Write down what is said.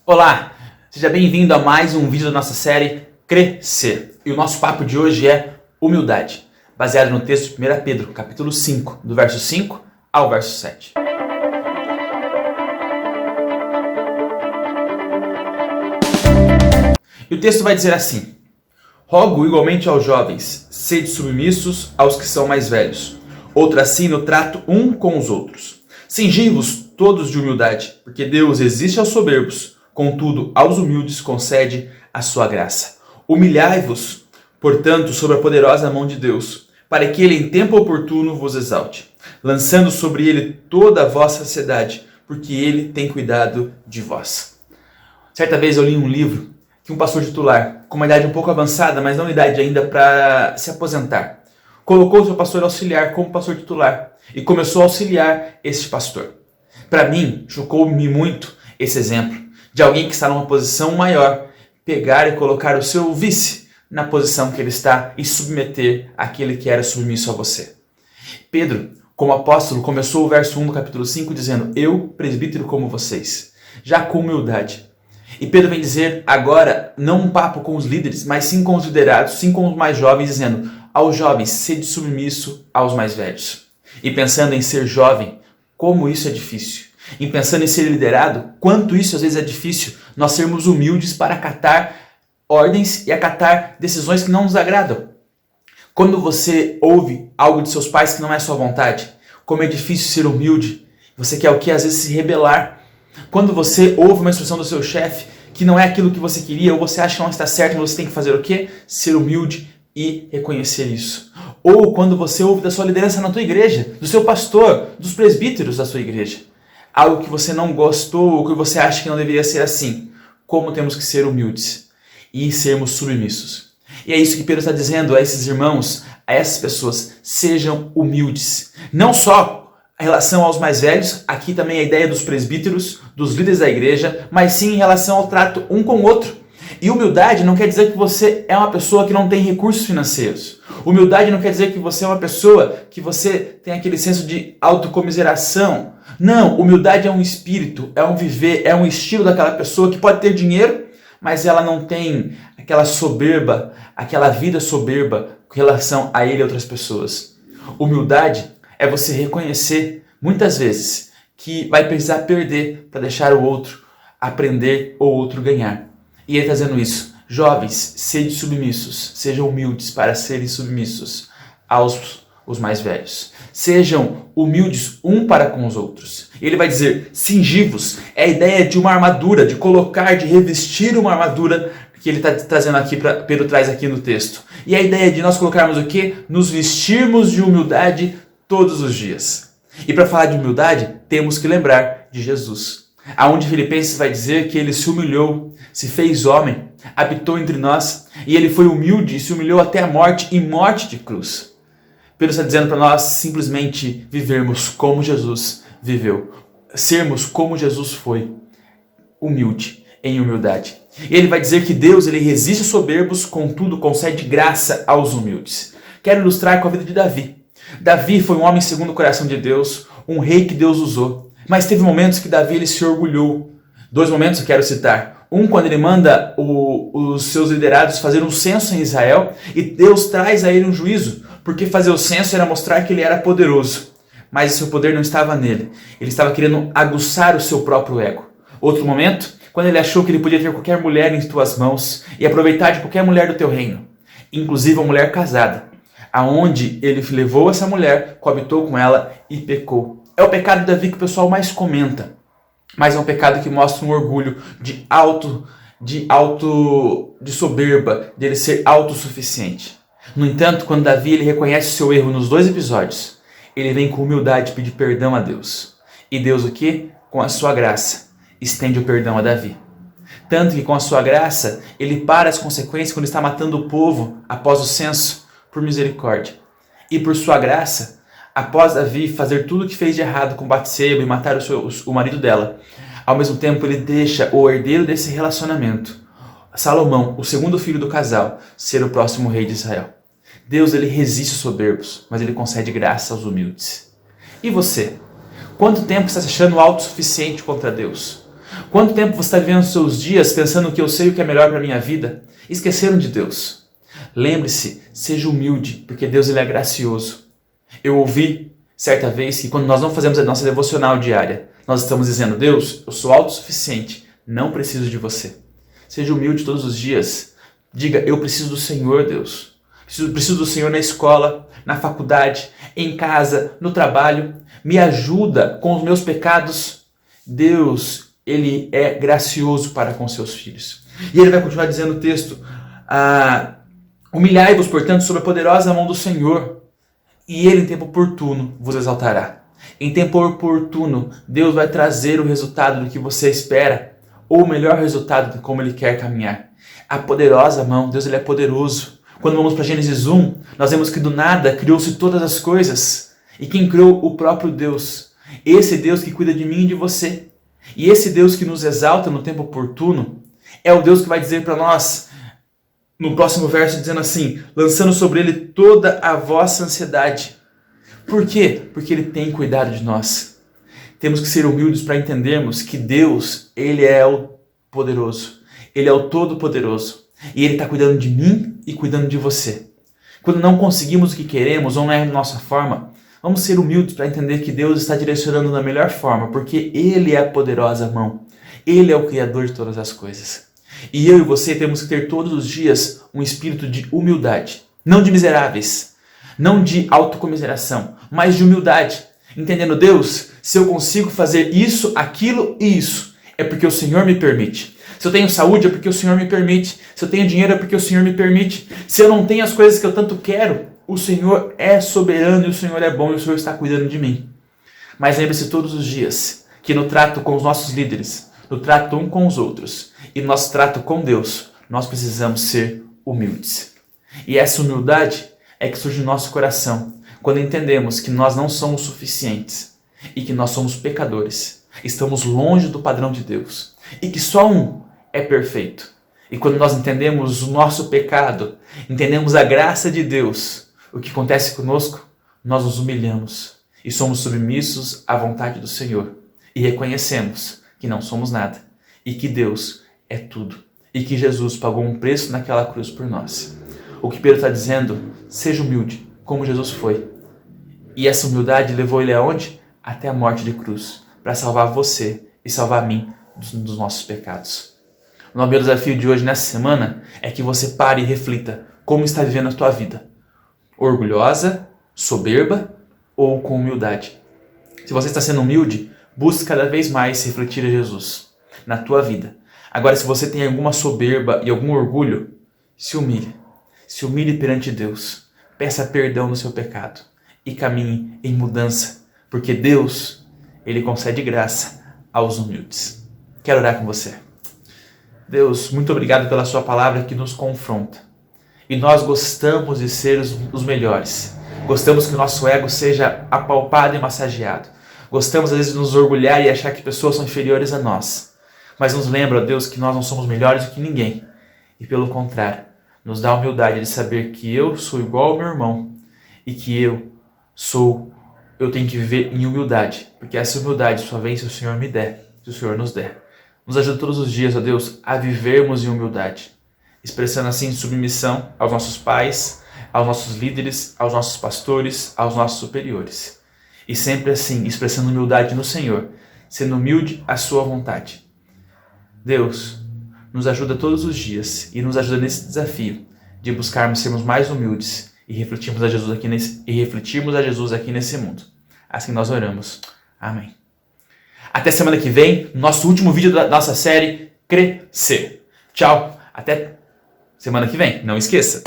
Olá, seja bem-vindo a mais um vídeo da nossa série Crescer. E o nosso papo de hoje é humildade, baseado no texto de 1 Pedro, capítulo 5, do verso 5 ao verso 7. E o texto vai dizer assim: rogo igualmente aos jovens, sede submissos aos que são mais velhos. Outra assim no trato um com os outros. Cingi-vos todos de humildade, porque Deus resiste aos soberbos, contudo aos humildes concede a sua graça. Humilhai-vos, portanto, sob a poderosa mão de Deus, para que ele em tempo oportuno vos exalte, lançando sobre ele toda a vossa ansiedade, porque ele tem cuidado de vós. Certa vez eu li um livro que um pastor titular, com uma idade um pouco avançada, mas não idade ainda para se aposentar, colocou o seu pastor auxiliar como pastor titular e começou a auxiliar esse pastor. Para mim, chocou-me muito esse exemplo de alguém que está numa posição maior, pegar e colocar o seu vice na posição que ele está e submeter aquele que era submisso a você. Pedro, como apóstolo, começou o verso 1 do capítulo 5 dizendo: eu, presbítero como vocês, já com humildade. E Pedro vem dizer agora, não um papo com os líderes, mas sim com os liderados, sim com os mais jovens, dizendo: aos jovens, sede submisso aos mais velhos. E pensando em ser jovem, como isso é difícil. E pensando em ser liderado, quanto isso às vezes é difícil, nós sermos humildes para acatar ordens e acatar decisões que não nos agradam. Quando você ouve algo de seus pais que não é sua vontade, como é difícil ser humilde, você quer o quê? Às vezes se rebelar. Quando você ouve uma instrução do seu chefe que não é aquilo que você queria, ou você acha que não está certo, você tem que fazer o quê? Ser humilde e reconhecer isso. Ou quando você ouve da sua liderança na tua igreja, do seu pastor, dos presbíteros da sua igreja, algo que você não gostou ou que você acha que não deveria ser assim, como temos que ser humildes e sermos submissos. E é isso que Pedro está dizendo a esses irmãos, a essas pessoas: sejam humildes. Não só em relação aos mais velhos, aqui também a ideia dos presbíteros, dos líderes da igreja, mas sim em relação ao trato um com o outro. E humildade não quer dizer que você é uma pessoa que não tem recursos financeiros. Humildade não quer dizer que você é uma pessoa que você tem aquele senso de autocomiseração. Não, humildade é um espírito, é um viver, é um estilo daquela pessoa que pode ter dinheiro, mas ela não tem aquela soberba, aquela vida soberba com relação a ele e outras pessoas. Humildade é você reconhecer, muitas vezes, que vai precisar perder para deixar o outro aprender ou o outro ganhar. E ele está dizendo isso: jovens, sede submissos, sejam humildes para serem submissos aos os mais velhos. Sejam humildes um para com os outros. Ele vai dizer: cingi-vos, é a ideia de uma armadura, de colocar, de revestir uma armadura que ele está trazendo aqui, Pedro traz aqui no texto. E a ideia de nós colocarmos o quê? Nos vestirmos de humildade todos os dias. E para falar de humildade, temos que lembrar de Jesus. Aonde Filipenses vai dizer que ele se humilhou, se fez homem, habitou entre nós, e ele foi humilde e se humilhou até a morte, e morte de cruz. Pedro está dizendo para nós simplesmente vivermos como Jesus viveu, sermos como Jesus foi, humilde, em humildade. E ele vai dizer que Deus ele resiste aos soberbos, contudo concede graça aos humildes. Quero ilustrar com a vida de Davi. Davi foi um homem segundo o coração de Deus, um rei que Deus usou. Mas teve momentos que Davi ele se orgulhou. 2 momentos eu quero citar. Um, quando ele manda os seus liderados fazer um censo em Israel, e Deus traz a ele um juízo, porque fazer o censo era mostrar que ele era poderoso. Mas o seu poder não estava nele. Ele estava querendo aguçar o seu próprio ego. Outro momento, quando ele achou que ele podia ter qualquer mulher em tuas mãos e aproveitar de qualquer mulher do teu reino, inclusive uma mulher casada, aonde ele levou essa mulher, coabitou com ela e pecou. É o pecado de Davi que o pessoal mais comenta, mas é um pecado que mostra um orgulho de soberba, de ele ser autossuficiente. No entanto, quando Davi ele reconhece o seu erro nos 2 episódios, ele vem com humildade pedir perdão a Deus. E Deus o quê? Com a sua graça, estende o perdão a Davi. Tanto que com a sua graça, ele para as consequências quando está matando o povo após o censo, por misericórdia. E por sua graça, após Davi fazer tudo o que fez de errado com Batseba e matar o marido dela, ao mesmo tempo ele deixa o herdeiro desse relacionamento, Salomão, o segundo filho do casal, ser o próximo rei de Israel. Deus ele resiste aos soberbos, mas ele concede graça aos humildes. E você? Quanto tempo está se achando autossuficiente contra Deus? Quanto tempo você está vivendo os seus dias pensando que eu sei o que é melhor para a minha vida? Esqueceram de Deus. Lembre-se, seja humilde, porque Deus ele é gracioso. Eu ouvi certa vez que quando nós não fazemos a nossa devocional diária, nós estamos dizendo: Deus, eu sou autossuficiente, não preciso de você. Seja humilde todos os dias. Diga: eu preciso do Senhor, Deus. Preciso do Senhor na escola, na faculdade, em casa, no trabalho. Me ajuda com os meus pecados. Deus, ele é gracioso para com seus filhos. E ele vai continuar dizendo no texto: humilhai-vos, portanto, sob a poderosa mão do Senhor, e ele em tempo oportuno vos exaltará. Em tempo oportuno, Deus vai trazer o resultado do que você espera, ou o melhor resultado de como ele quer caminhar. A poderosa mão, Deus ele é poderoso. Quando vamos para Gênesis 1, nós vemos que do nada criou-se todas as coisas. E quem criou? O próprio Deus. Esse Deus que cuida de mim e de você. E esse Deus que nos exalta no tempo oportuno é o Deus que vai dizer para nós, no próximo verso, dizendo assim: lançando sobre ele toda a vossa ansiedade. Por quê? Porque ele tem cuidado de nós. Temos que ser humildes para entendermos que Deus, ele é o poderoso. Ele é o todo-poderoso. E ele está cuidando de mim e cuidando de você. Quando não conseguimos o que queremos ou não é a nossa forma, vamos ser humildes para entender que Deus está direcionando da melhor forma, porque ele é a poderosa mão. Ele é o Criador de todas as coisas. E eu e você temos que ter todos os dias um espírito de humildade. Não de miseráveis, não de autocomiseração, mas de humildade. Entendendo: Deus, se eu consigo fazer isso, aquilo e isso, é porque o Senhor me permite. Se eu tenho saúde, é porque o Senhor me permite. Se eu tenho dinheiro, é porque o Senhor me permite. Se eu não tenho as coisas que eu tanto quero, o Senhor é soberano e o Senhor é bom e o Senhor está cuidando de mim. Mas lembre-se todos os dias que no trato com os nossos líderes, no trato um com os outros e no nosso trato com Deus, nós precisamos ser humildes. E essa humildade é que surge no nosso coração quando entendemos que nós não somos suficientes e que nós somos pecadores. Estamos longe do padrão de Deus e que só um é perfeito. E quando nós entendemos o nosso pecado, entendemos a graça de Deus, o que acontece conosco? Nós nos humilhamos e somos submissos à vontade do Senhor e reconhecemos que não somos nada e que Deus é tudo e que Jesus pagou um preço naquela cruz por nós. O que Pedro está dizendo: seja humilde, como Jesus foi. E essa humildade levou ele aonde? Até a morte de cruz, para salvar você e salvar mim dos nossos pecados. O meu desafio de hoje, nessa semana, é que você pare e reflita como está vivendo a tua vida. Orgulhosa, soberba ou com humildade? Se você está sendo humilde, busque cada vez mais refletir a Jesus na tua vida. Agora, se você tem alguma soberba e algum orgulho, se humilhe. Se humilhe perante Deus. Peça perdão no seu pecado e caminhe em mudança, porque Deus, ele concede graça aos humildes. Quero orar com você. Deus, muito obrigado pela sua palavra que nos confronta. E nós gostamos de ser os melhores. Gostamos que o nosso ego seja apalpado e massageado. Gostamos, às vezes, de nos orgulhar e achar que pessoas são inferiores a nós. Mas nos lembra, Deus, que nós não somos melhores do que ninguém. E pelo contrário, nos dá a humildade de saber que eu sou igual ao meu irmão. E que eu tenho que viver em humildade. Porque essa humildade só vem se o Senhor me der, se o Senhor nos der. Nos ajuda todos os dias, ó Deus, a vivermos em humildade, expressando assim submissão aos nossos pais, aos nossos líderes, aos nossos pastores, aos nossos superiores. E sempre assim, expressando humildade no Senhor, sendo humilde à sua vontade. Deus, nos ajuda todos os dias e nos ajuda nesse desafio de buscarmos sermos mais humildes e refletirmos a Jesus aqui nesse mundo. Assim nós oramos. Amém. Até semana que vem, nosso último vídeo da nossa série Crescer. Tchau, até semana que vem, não esqueça.